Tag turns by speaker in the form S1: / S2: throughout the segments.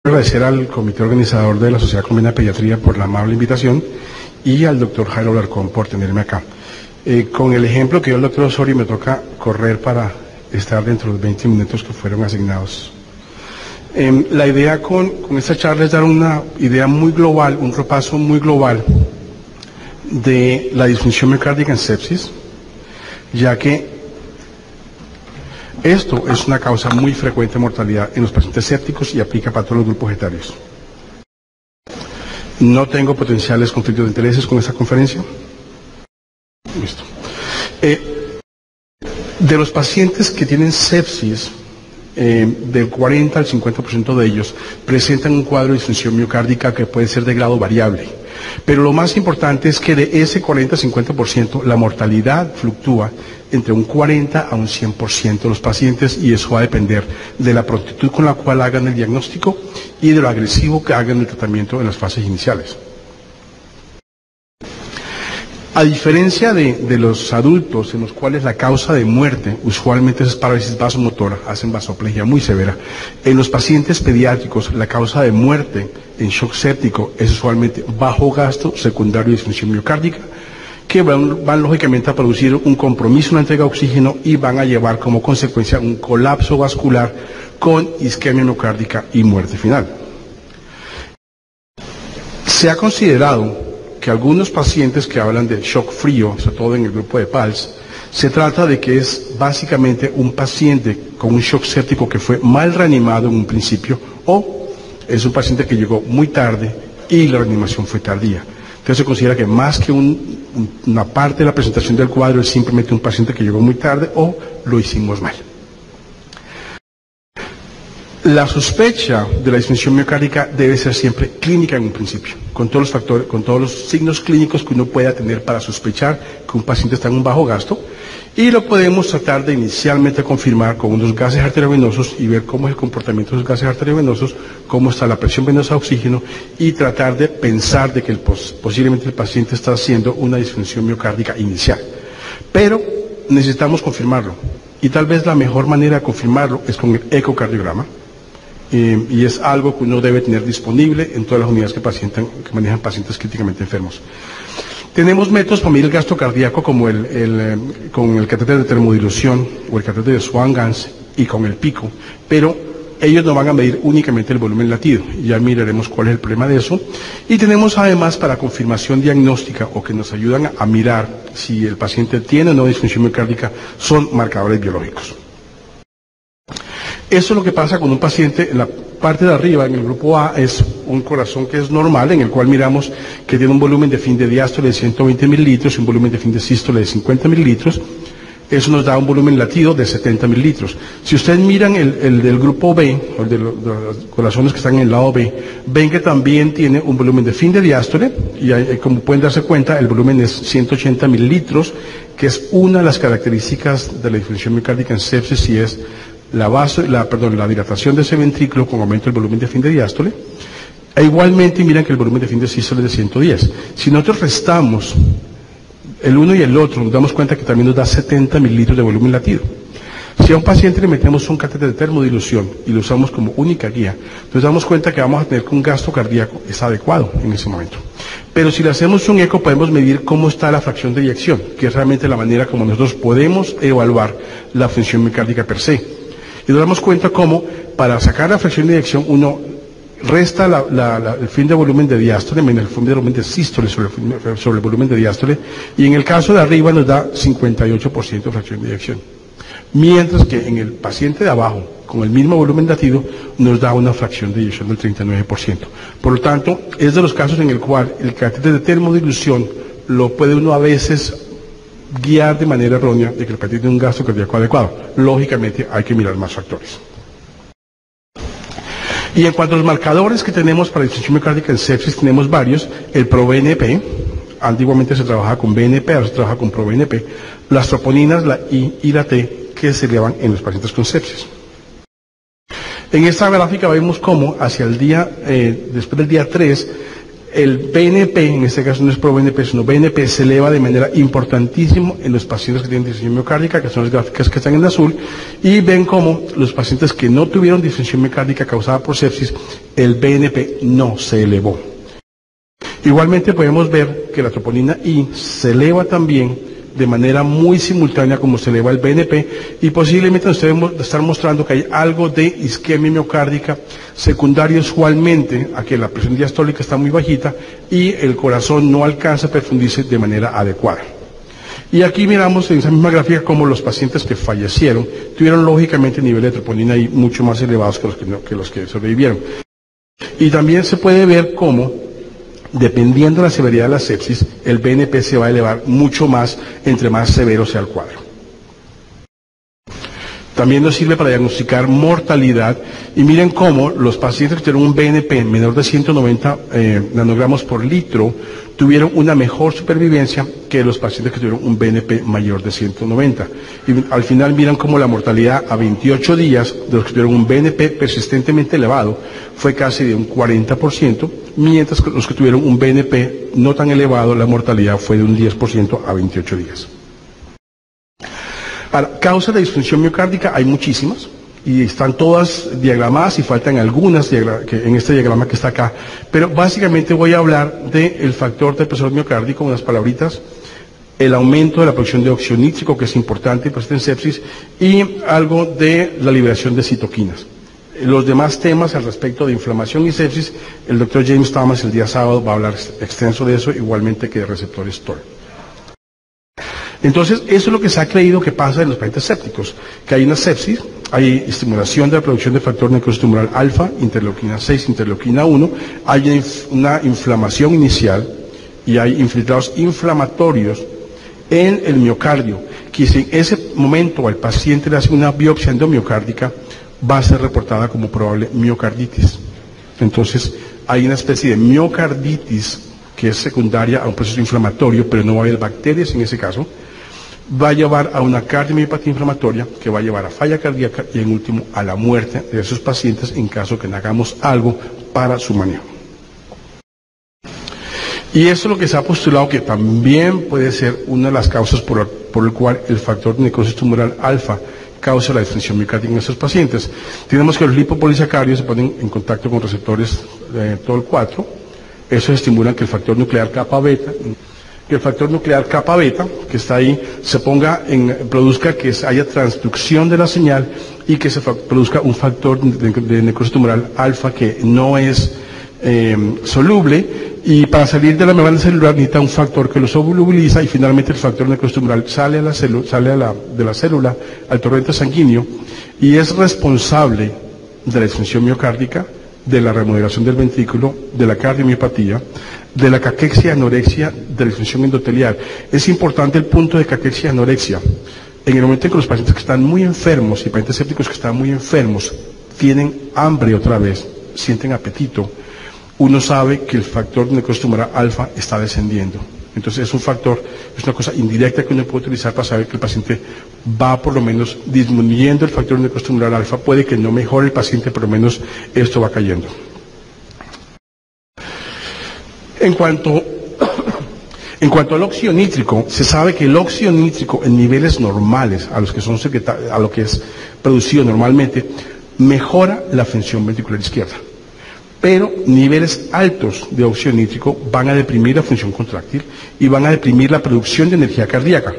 S1: Agradecer al comité organizador de la Sociedad Colombiana de Pediatría por la amable invitación y al doctor Jairo Alarcón por tenerme acá. Con el ejemplo que dio el doctor Osorio, me toca correr para estar dentro de los 20 minutos que fueron asignados. La idea con esta charla es dar una idea muy global, un repaso muy global de la disfunción miocárdica en sepsis, ya que esto es una causa muy frecuente de mortalidad en los pacientes sépticos y aplica para todos los grupos etarios. No tengo potenciales conflictos de intereses con esta conferencia. Listo. De los pacientes que tienen sepsis, del 40 al 50% de ellos presentan un cuadro de disfunción miocárdica que puede ser de grado variable. Pero lo más importante es que de ese 40-50% la mortalidad fluctúa entre un 40 a un 100% de los pacientes, y eso va a depender de la prontitud con la cual hagan el diagnóstico y de lo agresivo que hagan el tratamiento en las fases iniciales. A diferencia de los adultos, en los cuales la causa de muerte usualmente es parálisis vasomotora, hacen vasoplegia muy severa, en los pacientes pediátricos la causa de muerte en shock séptico es usualmente bajo gasto secundario de disfunción miocárdica, que van lógicamente a producir un compromiso en la entrega de oxígeno y van a llevar como consecuencia un colapso vascular con isquemia miocárdica y muerte final. Se ha considerado que algunos pacientes que hablan de shock frío, sobre todo en el grupo de PALS, se trata de que es básicamente un paciente con un shock séptico que fue mal reanimado en un principio, o es un paciente que llegó muy tarde y la reanimación fue tardía. Entonces se considera que más que una parte de la presentación del cuadro es simplemente un paciente que llegó muy tarde o lo hicimos mal. La sospecha de la disfunción miocárdica debe ser siempre clínica en un principio, con todos los factores, con todos los signos clínicos que uno pueda tener para sospechar que un paciente está en un bajo gasto, y lo podemos tratar de inicialmente confirmar con unos gases arteriovenosos y ver cómo es el comportamiento de los gases arteriovenosos, cómo está la presión venosa de oxígeno, y tratar de pensar de que posiblemente el paciente está haciendo una disfunción miocárdica inicial. Pero necesitamos confirmarlo, y tal vez la mejor manera de confirmarlo es con el ecocardiograma. Y es algo que uno debe tener disponible en todas las unidades que manejan pacientes críticamente enfermos. Tenemos métodos para medir el gasto cardíaco como con el catéter de termodilución o el catéter de Swan-Ganz y con el pico, pero ellos no van a medir únicamente el volumen latido, ya miraremos cuál es el problema de eso. Y tenemos además para confirmación diagnóstica, o que nos ayudan a mirar si el paciente tiene o no disfunción miocárdica, son marcadores biológicos. Eso es lo que pasa con un paciente. En la parte de arriba, en el grupo A, es un corazón que es normal, en el cual miramos que tiene un volumen de fin de diástole de 120 mililitros y un volumen de fin de sístole de 50 mililitros. Eso nos da un volumen latido de 70 mililitros. Si ustedes miran el del grupo B, o el de los corazones que están en el lado B, ven que también tiene un volumen de fin de diástole, y como pueden darse cuenta, el volumen es 180 mililitros, que es una de las características de la disfunción miocárdica en sepsis, y es la dilatación de ese ventrículo con aumento del volumen de fin de diástole. E igualmente miran que el volumen de fin de sístole es de 110. Si nosotros restamos el uno y el otro, nos damos cuenta que también nos da 70 mililitros de volumen latido. Si a un paciente le metemos un catéter de termodilución y lo usamos como única guía, nos damos cuenta que vamos a tener que un gasto cardíaco es adecuado en ese momento. Pero si le hacemos un eco, podemos medir cómo está la fracción de eyección, que es realmente la manera como nosotros podemos evaluar la función miocárdica per se. Y nos damos cuenta cómo, para sacar la fracción de eyección, uno resta el fin de volumen de diástole menos el fin de volumen de sístole sobre el volumen de diástole, y en el caso de arriba nos da 58% de fracción de eyección. Mientras que en el paciente de abajo, con el mismo volumen latido, nos da una fracción de eyección del 39%. Por lo tanto, es de los casos en el cual el catéter de termodilución lo puede uno a veces guiar de manera errónea de que el paciente tiene un gasto cardíaco adecuado. Lógicamente hay que mirar más factores. Y en cuanto a los marcadores que tenemos para la disfunción miocárdica en sepsis, tenemos varios. El ProBNP, antiguamente se trabajaba con BNP, ahora se trabaja con ProBNP. Las troponinas, la I y la T, que se elevan en los pacientes con sepsis. En esta gráfica vemos cómo hacia el día, después del día 3, el BNP, en este caso no es ProBNP, sino BNP, se eleva de manera importantísima en los pacientes que tienen disfunción miocárdica, que son las gráficas que están en azul, y ven cómo los pacientes que no tuvieron disfunción miocárdica causada por sepsis el BNP no se elevó. Igualmente podemos ver que la troponina I se eleva también de manera muy simultánea como se eleva el BNP, y posiblemente nos debemos estar mostrando que hay algo de isquemia miocárdica secundaria usualmente a que la presión diastólica está muy bajita y el corazón no alcanza a perfundirse de manera adecuada. Y aquí miramos en esa misma gráfica cómo los pacientes que fallecieron tuvieron lógicamente niveles de troponina I mucho más elevados que los que sobrevivieron. Y también se puede ver cómo, dependiendo de la severidad de la sepsis, el BNP se va a elevar mucho más entre más severo sea el cuadro. También nos sirve para diagnosticar mortalidad, y miren cómo los pacientes que tuvieron un BNP menor de 190 nanogramos por litro tuvieron una mejor supervivencia que los pacientes que tuvieron un BNP mayor de 190. Y al final miran cómo la mortalidad a 28 días de los que tuvieron un BNP persistentemente elevado fue casi de un 40%, mientras que los que tuvieron un BNP no tan elevado, la mortalidad fue de un 10% a 28 días. Ahora, causas de disfunción miocárdica hay muchísimas, y están todas diagramadas y faltan algunas en este diagrama que está acá, pero básicamente voy a hablar del factor depresor miocárdico, unas palabritas, el aumento de la producción de óxido nítrico, que es importante en sepsis, y algo de la liberación de citoquinas. Los demás temas al respecto de inflamación y sepsis, el doctor James Thomas el día sábado va a hablar extenso de eso, igualmente que de receptores TOR. Entonces, eso es lo que se ha creído que pasa en los pacientes sépticos, que hay una sepsis, hay estimulación de la producción de factor necrosis tumoral alfa, interleuquina 6, interleuquina 1, hay una inflamación inicial y hay infiltrados inflamatorios en el miocardio, que si en ese momento al paciente le hace una biopsia endomiocárdica, va a ser reportada como probable miocarditis. Entonces, hay una especie de miocarditis que es secundaria a un proceso inflamatorio, pero no va a haber bacterias en ese caso, va a llevar a una cardiomiopatía inflamatoria que va a llevar a falla cardíaca y en último a la muerte de esos pacientes en caso que no hagamos algo para su manejo. Y eso es lo que se ha postulado que también puede ser una de las causas por el cual el factor de necrosis tumoral alfa causa la disfunción miocárdica en estos pacientes. Tenemos que los lipopolisacáridos se ponen en contacto con receptores TOL4, eso estimula que el factor nuclear kappa beta, que está ahí, produzca que haya transducción de la señal y que se produzca un factor de necrosis tumoral alfa que no es soluble, y para salir de la membrana celular necesita un factor que lo solubiliza, y finalmente el factor de necrosis tumoral sale de la célula al torrente sanguíneo y es responsable de la disfunción miocárdica, de la remodelación del ventrículo, de la cardiomiopatía, de la caquexia, anorexia, de la disfunción endotelial. Es importante el punto de caquexia, anorexia. En el momento en que los pacientes que están muy enfermos y pacientes sépticos que están muy enfermos tienen hambre otra vez, sienten apetito, uno sabe que el factor de necrosis tumoral alfa está descendiendo. Entonces es un factor, es una cosa indirecta que uno puede utilizar para saber que el paciente va por lo menos disminuyendo el factor de necrosis tumoral alfa. Puede que no mejore el paciente, por lo menos esto va cayendo. En cuanto al óxido nítrico, se sabe que el óxido nítrico en niveles normales, a lo que es producido normalmente, mejora la función ventricular izquierda. Pero niveles altos de óxido nítrico van a deprimir la función contráctil y van a deprimir la producción de energía cardíaca.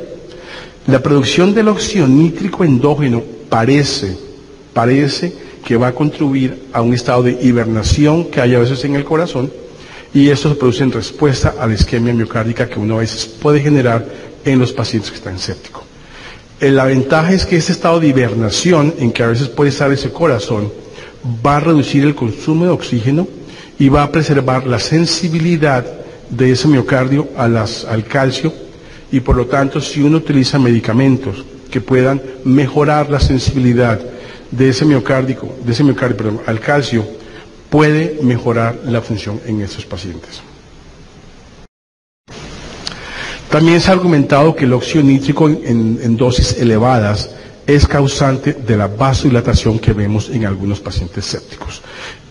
S1: La producción del óxido nítrico endógeno parece que va a contribuir a un estado de hibernación que hay a veces en el corazón, y esto se produce en respuesta a la isquemia miocárdica que uno a veces puede generar en los pacientes que están sépticos. La ventaja es que ese estado de hibernación en que a veces puede estar ese corazón va a reducir el consumo de oxígeno y va a preservar la sensibilidad de ese miocardio al calcio, y por lo tanto, si uno utiliza medicamentos que puedan mejorar la sensibilidad de ese miocardio al calcio, puede mejorar la función en esos pacientes. También se ha argumentado que el óxido nítrico en dosis elevadas es causante de la vasodilatación que vemos en algunos pacientes sépticos.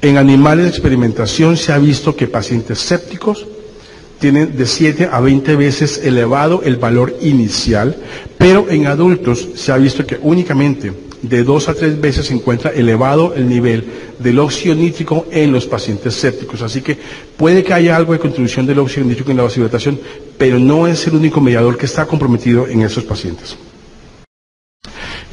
S1: En animales de experimentación se ha visto que pacientes sépticos tienen de 7 a 20 veces elevado el valor inicial, pero en adultos se ha visto que únicamente de 2 a 3 veces se encuentra elevado el nivel del óxido nítrico en los pacientes sépticos. Así que puede que haya algo de contribución del óxido nítrico en la vasodilatación, pero no es el único mediador que está comprometido en esos pacientes.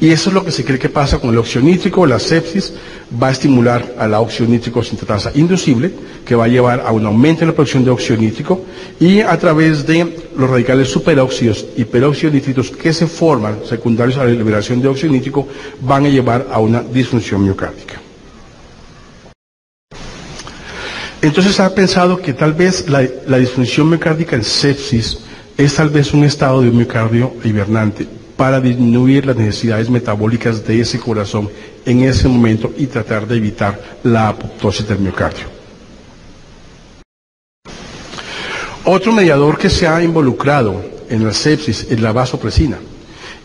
S1: Y eso es lo que se cree que pasa con el óxido nítrico. La sepsis va a estimular a la óxido nítrico sintetasa inducible, que va a llevar a un aumento en la producción de óxido nítrico, y a través de los radicales superóxidos y peróxidos nítricos que se forman secundarios a la liberación de óxido nítrico, van a llevar a una disfunción miocárdica. Entonces se ha pensado que tal vez la disfunción miocárdica en sepsis es tal vez un estado de un miocardio hibernante, para disminuir las necesidades metabólicas de ese corazón en ese momento y tratar de evitar la apoptosis del miocardio. Otro mediador que se ha involucrado en la sepsis es la vasopresina.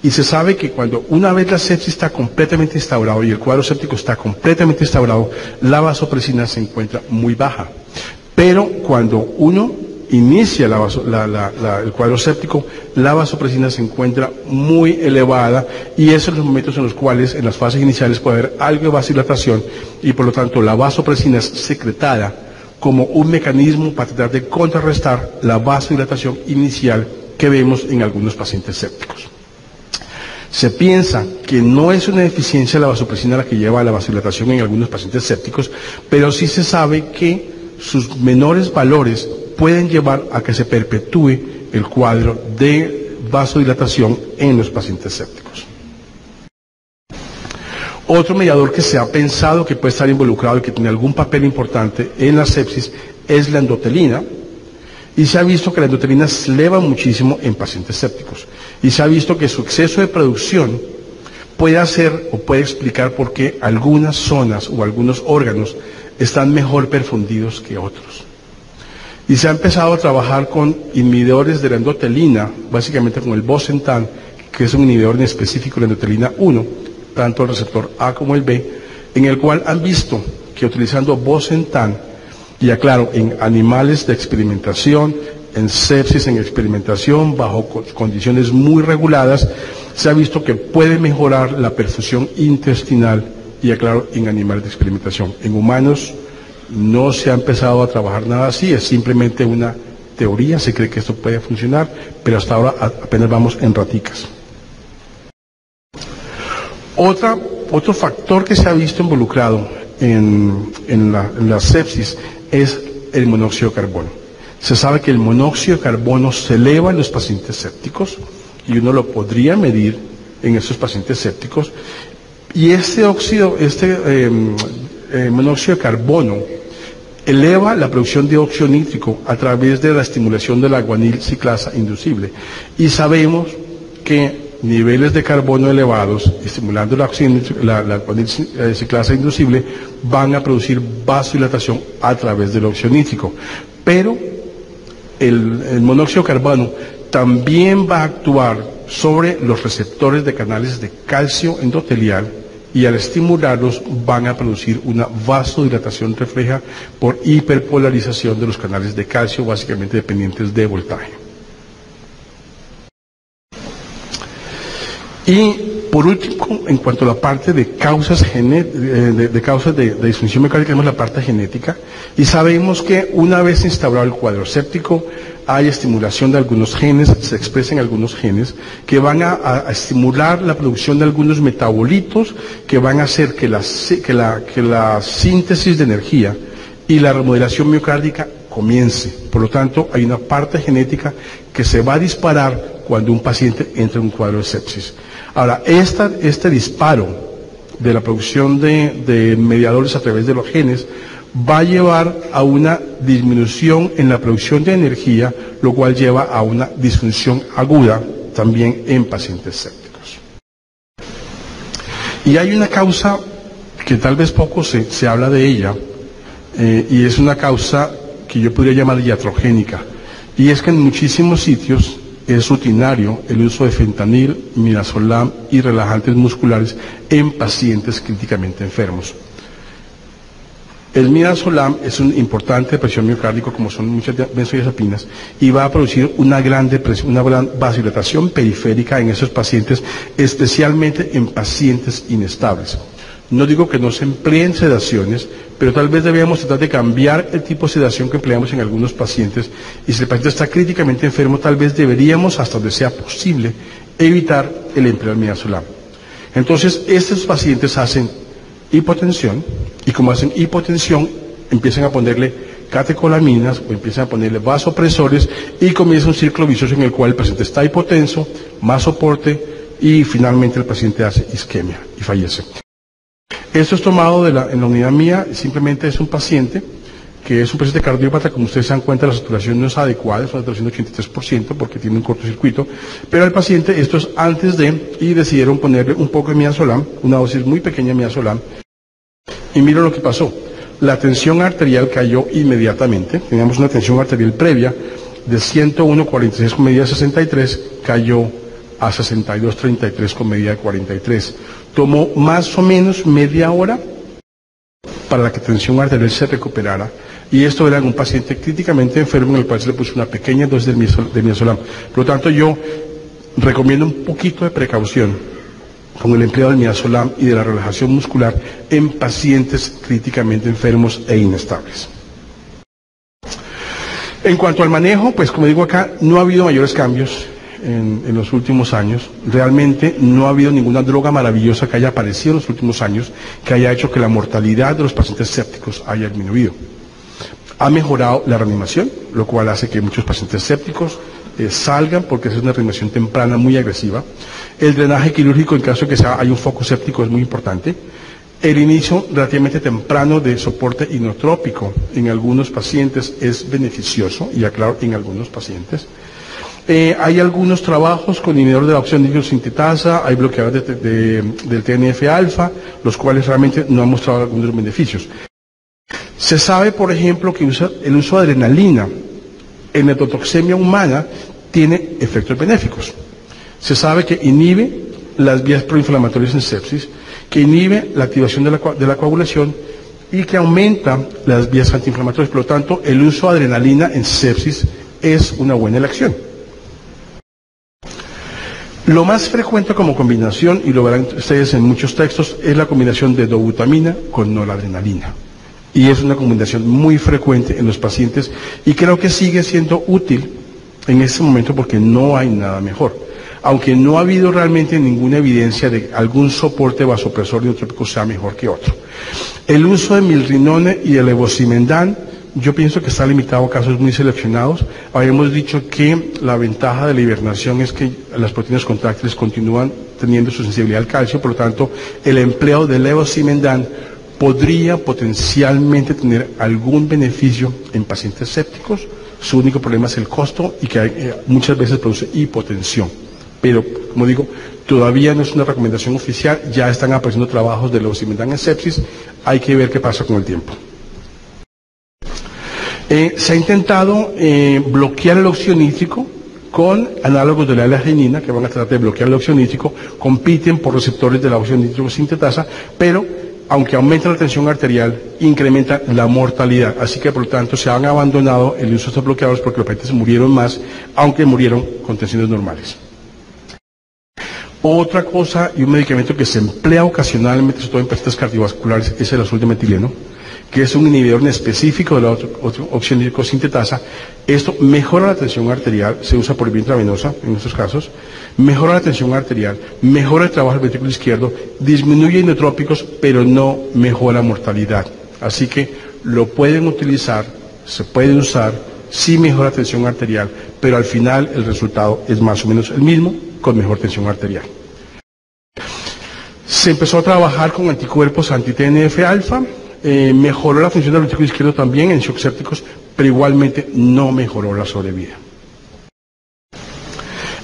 S1: Y se sabe que cuando una vez la sepsis está completamente instaurado y el cuadro séptico está completamente instaurado, la vasopresina se encuentra muy baja. Pero cuando uno inicia el cuadro séptico, la vasopresina se encuentra muy elevada, y esos son los momentos en los cuales en las fases iniciales puede haber algo de vasodilatación, y por lo tanto la vasopresina es secretada como un mecanismo para tratar de contrarrestar la vasodilatación inicial que vemos en algunos pacientes sépticos. Se piensa que no es una deficiencia de la vasopresina la que lleva a la vasodilatación en algunos pacientes sépticos, pero sí se sabe que sus menores valores pueden llevar a que se perpetúe el cuadro de vasodilatación en los pacientes sépticos. Otro mediador que se ha pensado que puede estar involucrado y que tiene algún papel importante en la sepsis es la endotelina, y se ha visto que la endotelina se eleva muchísimo en pacientes sépticos, y se ha visto que su exceso de producción puede hacer o puede explicar por qué algunas zonas o algunos órganos están mejor perfundidos que otros. Y se ha empezado a trabajar con inhibidores de la endotelina, básicamente con el bosentan, que es un inhibidor en específico de la endotelina 1, tanto el receptor A como el B, en el cual han visto que utilizando bosentan, y aclaro, en animales de experimentación, en sepsis en experimentación, bajo condiciones muy reguladas, se ha visto que puede mejorar la perfusión intestinal, y aclaro, en animales de experimentación. En humanos no se ha empezado a trabajar nada así, es simplemente una teoría, se cree que esto puede funcionar, pero hasta ahora apenas vamos en raticas. Otro factor que se ha visto involucrado en la sepsis es el monóxido de carbono. Se sabe que el monóxido de carbono se eleva en los pacientes sépticos, y uno lo podría medir en esos pacientes sépticos, y este monóxido de carbono eleva la producción de óxido nítrico a través de la estimulación de la guanil ciclasa inducible. Y sabemos que niveles de carbono elevados, estimulando la guanil ciclasa inducible, van a producir vasodilatación a través del óxido nítrico. Pero el monóxido de carbono también va a actuar sobre los receptores de canales de calcio endotelial, y al estimularlos van a producir una vasodilatación refleja por hiperpolarización de los canales de calcio, básicamente dependientes de voltaje. Y por último, en cuanto a la parte de causas de disfunción miocárdica, tenemos la parte genética, y sabemos que una vez instaurado el cuadro séptico, hay estimulación de algunos genes, se expresan algunos genes que van a estimular la producción de algunos metabolitos que van a hacer que la síntesis de energía y la remodelación miocárdica comience. Por lo tanto, hay una parte genética que se va a disparar cuando un paciente entra en un cuadro de sepsis. Ahora, este disparo de la producción de mediadores a través de los genes va a llevar a una disminución en la producción de energía, lo cual lleva a una disfunción aguda también en pacientes sépticos. Y hay una causa que tal vez poco se habla de ella, y es una causa que yo podría llamar iatrogénica, y es que en muchísimos sitios es rutinario el uso de fentanil, midazolam y relajantes musculares en pacientes críticamente enfermos. El midazolam es un importante depresión miocárdico, como son muchas benzodiazepinas, y va a producir una gran vasodilatación periférica en esos pacientes, especialmente en pacientes inestables. No digo que no se empleen sedaciones, pero tal vez debíamos tratar de cambiar el tipo de sedación que empleamos en algunos pacientes, y si el paciente está críticamente enfermo, tal vez deberíamos, hasta donde sea posible, evitar el empleo del midazolam. Entonces, estos pacientes hacen hipotensión, y como hacen hipotensión, empiezan a ponerle catecolaminas o empiezan a ponerle vasopresores y comienza un círculo vicioso en el cual el paciente está hipotenso, más soporte y finalmente el paciente hace isquemia y fallece. Esto es tomado en la unidad mía, simplemente es un paciente que es un paciente cardiópata. Como ustedes se dan cuenta, la saturación no es adecuada, es una saturación de 83% porque tiene un cortocircuito, pero al paciente, esto es antes de, y decidieron ponerle un poco de midazolam, una dosis muy pequeña de midazolam, y miren lo que pasó. La tensión arterial cayó inmediatamente, teníamos una tensión arterial previa de 101/46 con medida de 63, cayó a 62/33 con medida de 43. Tomó más o menos media hora para que la tensión arterial se recuperara, y esto era en un paciente críticamente enfermo en el cual se le puso una pequeña dosis de midazolam. Por lo tanto, yo recomiendo un poquito de precaución con el empleo del midazolam y de la relajación muscular en pacientes críticamente enfermos e inestables. En cuanto al manejo, pues como digo acá, no ha habido mayores cambios en los últimos años. Realmente no ha habido ninguna droga maravillosa que haya aparecido en los últimos años que haya hecho que la mortalidad de los pacientes sépticos haya disminuido. Ha mejorado la reanimación, lo cual hace que muchos pacientes sépticos salgan, porque es una reanimación temprana muy agresiva. El drenaje quirúrgico, en caso de que hay un foco séptico, es muy importante. El inicio relativamente temprano de soporte inotrópico en algunos pacientes es beneficioso, y aclaro, en algunos pacientes. Hay algunos trabajos con inhibidores de la óxido nítrico sintetasa, hay bloqueadores del TNF-alfa, los cuales realmente no han mostrado algunos beneficios. Se sabe, por ejemplo, que el uso de adrenalina en netotoxemia humana tiene efectos benéficos. Se sabe que inhibe las vías proinflamatorias en sepsis, que inhibe la activación de la coagulación y que aumenta las vías antiinflamatorias. Por lo tanto, el uso de adrenalina en sepsis es una buena elección. Lo más frecuente como combinación, y lo verán ustedes en muchos textos, es la combinación de dobutamina con noradrenalina. Y es una combinación muy frecuente en los pacientes, y creo que sigue siendo útil en este momento porque no hay nada mejor. Aunque no ha habido realmente ninguna evidencia de algún soporte vasopresor inotrópico sea mejor que otro. El uso de milrinone y de levosimendan, yo pienso que está limitado a casos muy seleccionados. Habíamos dicho que la ventaja de la hibernación es que las proteínas contráctiles continúan teniendo su sensibilidad al calcio, por lo tanto, el empleo de levosimendan podría potencialmente tener algún beneficio en pacientes sépticos. Su único problema es el costo y que muchas veces produce hipotensión. Pero, como digo, todavía no es una recomendación oficial, ya están apareciendo trabajos de levosimendan en sepsis, hay que ver qué pasa con el tiempo. Se ha intentado bloquear el óxido nítrico con análogos de la L-arginina, que van a tratar de bloquear el óxido nítrico, compiten por receptores de la óxido nítrico sintetasa, pero aunque aumenta la tensión arterial, incrementa la mortalidad. Así que, por lo tanto, se han abandonado el uso de estos bloqueadores porque los pacientes murieron más, aunque murieron con tensiones normales. Otra cosa y un medicamento que se emplea ocasionalmente, sobre todo en pacientes cardiovasculares, es el azul de metileno, que es un inhibidor específico de la óxido nítrico sintetasa. Esto mejora la tensión arterial, se usa por vía intravenosa en estos casos, mejora la tensión arterial, mejora el trabajo del ventrículo izquierdo, disminuye inotrópicos, pero no mejora mortalidad. Así que lo pueden utilizar, se puede usar, sí mejora la tensión arterial, pero al final el resultado es más o menos el mismo, con mejor tensión arterial. Se empezó a trabajar con anticuerpos anti-TNF-alfa, mejoró la función del ventrículo izquierdo también en shock sépticos, pero igualmente no mejoró la sobrevida.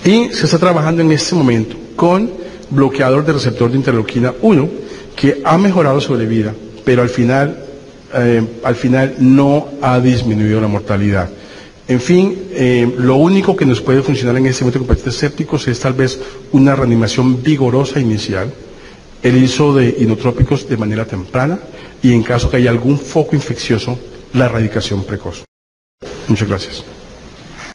S1: Y se está trabajando en este momento con bloqueador de receptor de interleuquina 1, que ha mejorado la sobrevida, pero al final no ha disminuido la mortalidad. En fin, lo único que nos puede funcionar en este momento con pacientes sépticos es tal vez una reanimación vigorosa inicial el uso de inotrópicos de manera temprana y en caso que haya algún foco infeccioso, la erradicación precoz. Muchas gracias.